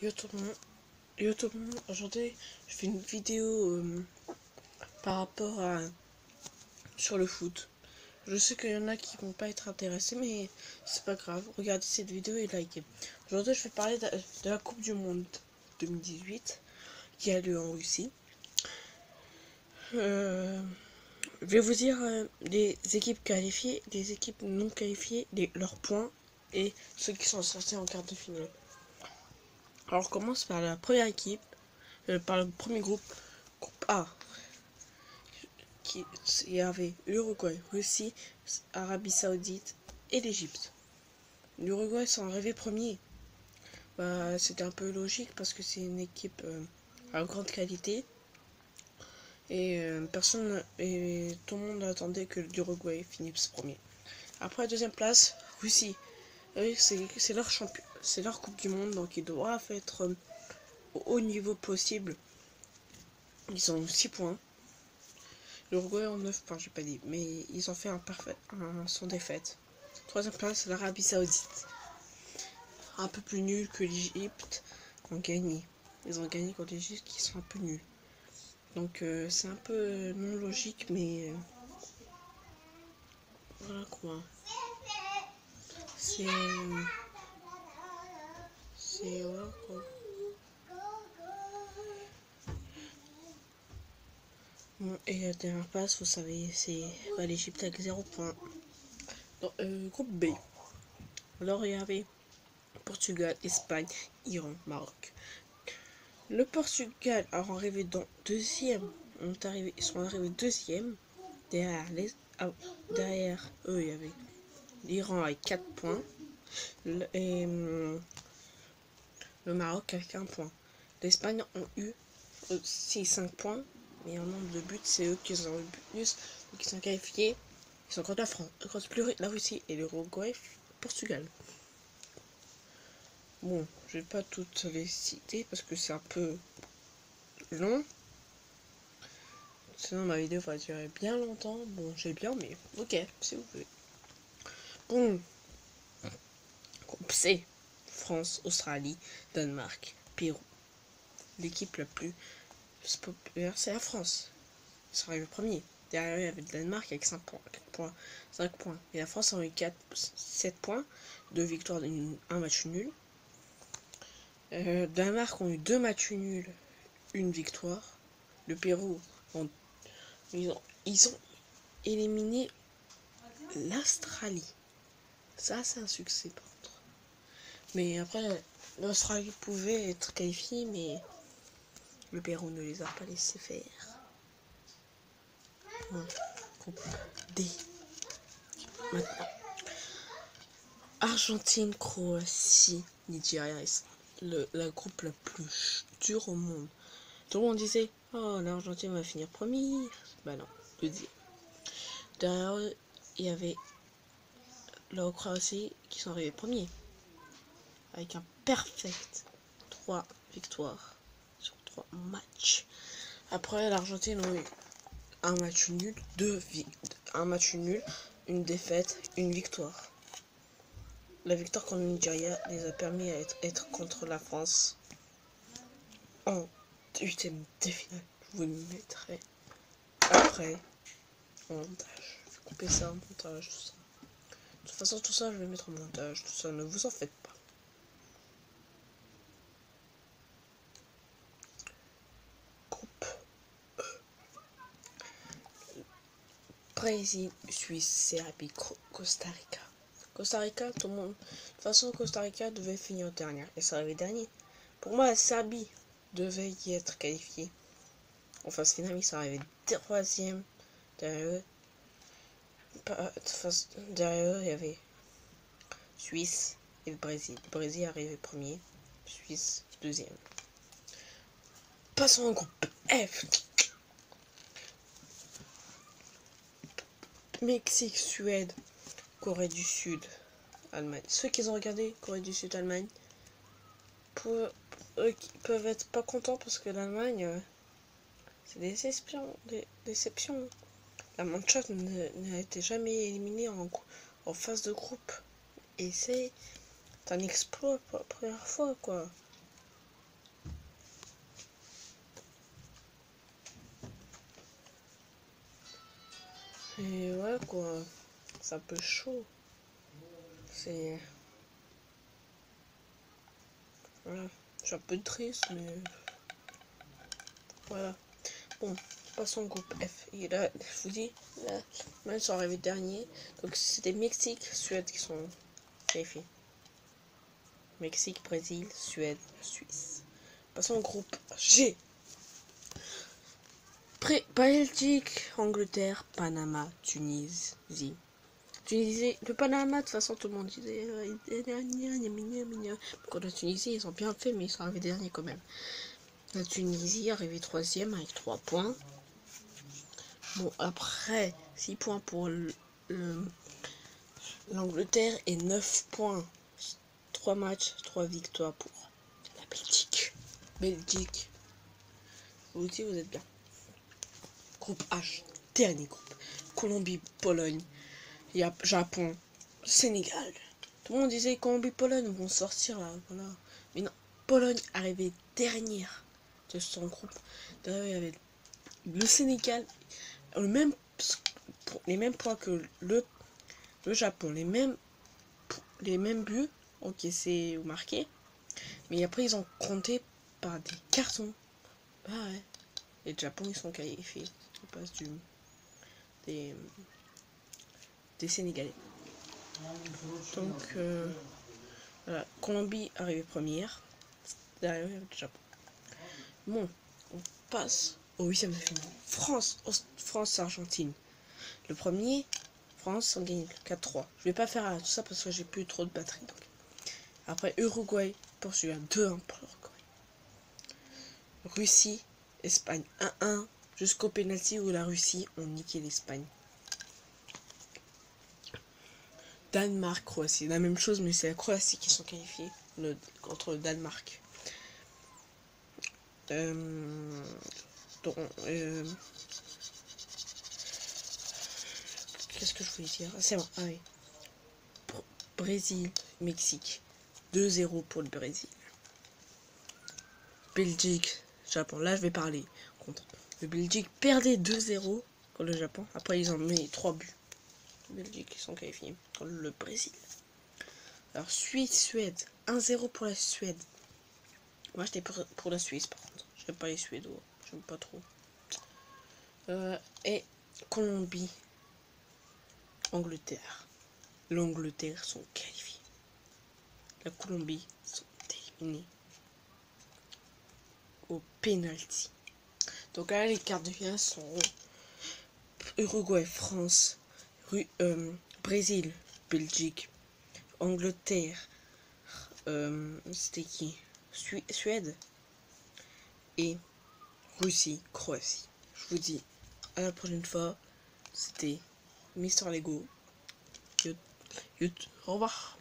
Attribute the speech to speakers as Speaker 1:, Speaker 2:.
Speaker 1: Yo tout le monde, aujourd'hui je fais une vidéo par rapport à sur le foot. Je sais qu'il y en a qui vont pas être intéressés, mais c'est pas grave, regardez cette vidéo et likez. Aujourd'hui je vais parler de la Coupe du Monde 2018 qui a lieu en Russie. Je vais vous dire les équipes qualifiées, les équipes non qualifiées, leurs points et ceux qui sont sortis en quart de finale. Alors on commence par la première équipe, par le premier groupe, groupe A. Il y avait l'Uruguay, Russie, Arabie Saoudite et l'Égypte. L'Uruguay sont arrivés premiers. C'était un peu logique parce que c'est une équipe à grande qualité et personne et tout le monde attendait que l'Uruguay finisse premier. Après la deuxième place, Russie. C'est leur champion, c'est leur coupe du monde, donc ils doivent être au haut niveau possible. Ils ont 6 points. L'Uruguay en 9 points, j'ai pas dit, mais ils ont fait sans défaite. Troisième place, l'Arabie Saoudite. Un peu plus nul que l'Égypte, ont gagné. Ils ont gagné contre l'Égypte qui sont un peu nuls. Donc c'est un peu non logique, mais voilà quoi. C'est voilà quoi. Bon, et la dernière place, vous savez, c'est l'Égypte avec 0 points. Groupe B. Alors il y avait Portugal, Espagne, Iran, Maroc. Le Portugal a arrivé dans deuxième. Ils sont arrivés deuxième. Derrière eux, il y avait l'Iran avec 4 points. Et le Maroc avec 1 point. L'Espagne ont eu aussi 5 points. Mais en nombre de buts, c'est eux qui ont eu le plus. Donc ils sont qualifiés. Ils sont contre la France, contre la Russie et l'Uruguay, Portugal. Bon, je vais pas toutes les citer parce que c'est un peu long. Sinon ma vidéo va durer bien longtemps. Bon, j'ai bien, mais ok, si vous voulez. Bon. Groupe C. France, Australie, Danemark, Pérou. L'équipe la plus populaire, c'est la France. Ils sont arrivés premier. Derrière eux, il y avait le Danemark avec 5 points, 5 points. Et la France a eu 7 points, 2 victoires, un match nul. Danemark ont eu 2 matchs nuls, une victoire. Le Pérou, ils ont éliminé l'Australie. Ça, c'est un succès par contre. Mais après, l'Australie pouvait être qualifiée, mais le Pérou ne les a pas laissés faire. Groupe D. Maintenant. Argentine, Croatie, Nigeria. La groupe la plus dure au monde. Tout le monde disait, oh, l'Argentine va finir premier. Bah non, deuxième. Derrière eux, il y avait la Croatie qui sont arrivés premiers. Avec un perfect 3 victoires sur 3 matchs. Après, l'Argentine a eu un match nul, une défaite, une victoire. La victoire contre le Nigeria les a permis d'être contre la France en 8ème de finale. Je vous le mettrai après en montage. Je vais couper ça en montage, tout ça. De toute façon, tout ça, je vais mettre en montage, tout ça, ne vous en faites pas. Groupe E. Brésil, Suisse, Serbie, Costa Rica. Costa Rica, tout le monde. De toute façon, Costa Rica devait finir dernière et ça arrivait dernier. Pour moi, la Serbie devait y être qualifiée. En phase finale, ils sont arrivés troisième. Derrière eux, il y avait Suisse et le Brésil. Le Brésil est arrivé premier, Suisse deuxième. Passons au groupe F. Mexique, Suède, Corée du Sud, Allemagne. Ceux qui ont regardé Corée du Sud, Allemagne, eux qui peuvent être pas contents parce que l'Allemagne, c'est des déceptions. La Mannschaft n'a été jamais éliminée en phase de groupe. Et c'est un exploit pour la première fois, quoi. Et ouais, quoi. C'est un peu chaud. C'est... Voilà. Je suis un peu triste, mais... Voilà. Bon, passons au groupe F. Et là, je vous dis, là, ils sont arrivés derniers. Donc c'était Mexique, Suède qui sont qualifiés. Mexique, Brésil, Suède, Suisse. Passons au groupe G. Belgique, Angleterre, Panama, Tunisie. Tunisie, le Panama, de toute façon, tout le monde disait quand la Tunisie, ils ont bien fait, mais ils sont arrivés derniers quand même. La Tunisie arrivée troisième avec 3 points. Bon, après, 6 points pour l'Angleterre et 9 points. 3 matchs, 3 victoires pour la Belgique. Belgique. Vous aussi, vous êtes bien. Groupe H, dernier groupe. Colombie, Pologne, il y a Japon, Sénégal. Tout le monde disait Colombie, Pologne vont sortir là, voilà. Mais non, Pologne arrivée dernière de son groupe. D'ailleurs, il y avait le Sénégal, les mêmes points que le Japon, les mêmes buts encaissés ou marqués. Mais après, ils ont compté par des cartons. Ah ouais. Et le Japon, ils sont qualifiés. Ils passent des Sénégalais. Donc, voilà. Colombie arrivée première. Derrière le Japon. Bon, on passe au 8e de finale. France-Argentine. Le premier, France, on gagne 4-3. Je vais pas faire tout ça parce que j'ai plus trop de batterie. Donc. Après, Uruguay poursuit à 2-1 pour l'Uruguay. Russie, Espagne 1-1 jusqu'au penalty où la Russie ont niqué l'Espagne. Danemark, Croatie, la même chose, mais c'est la Croatie qui sont qualifiés contre le Danemark. Qu'est-ce que je voulais dire? C'est bon, ah oui. Brésil, Mexique, 2-0 pour le Brésil. Belgique, Japon, là je vais parler contre. Le Belgique perdait 2-0 contre le Japon. Après ils ont mis 3 buts. Le Belgique ils sont qualifiés contre le Brésil. Alors Suisse-Suède, 1-0 pour la Suède. Moi j'étais pour la Suisse par contre. J'aime pas les Suédois, j'aime pas trop. Et Colombie, Angleterre. L'Angleterre sont qualifiés. La Colombie sont éliminés au penalty. Donc là les quarts de finale sont Uruguay, France, Brésil, Belgique, Angleterre, c'était qui? Suède et Russie, Croatie. Je vous dis à la prochaine fois. C'était Mister Lego. Au revoir.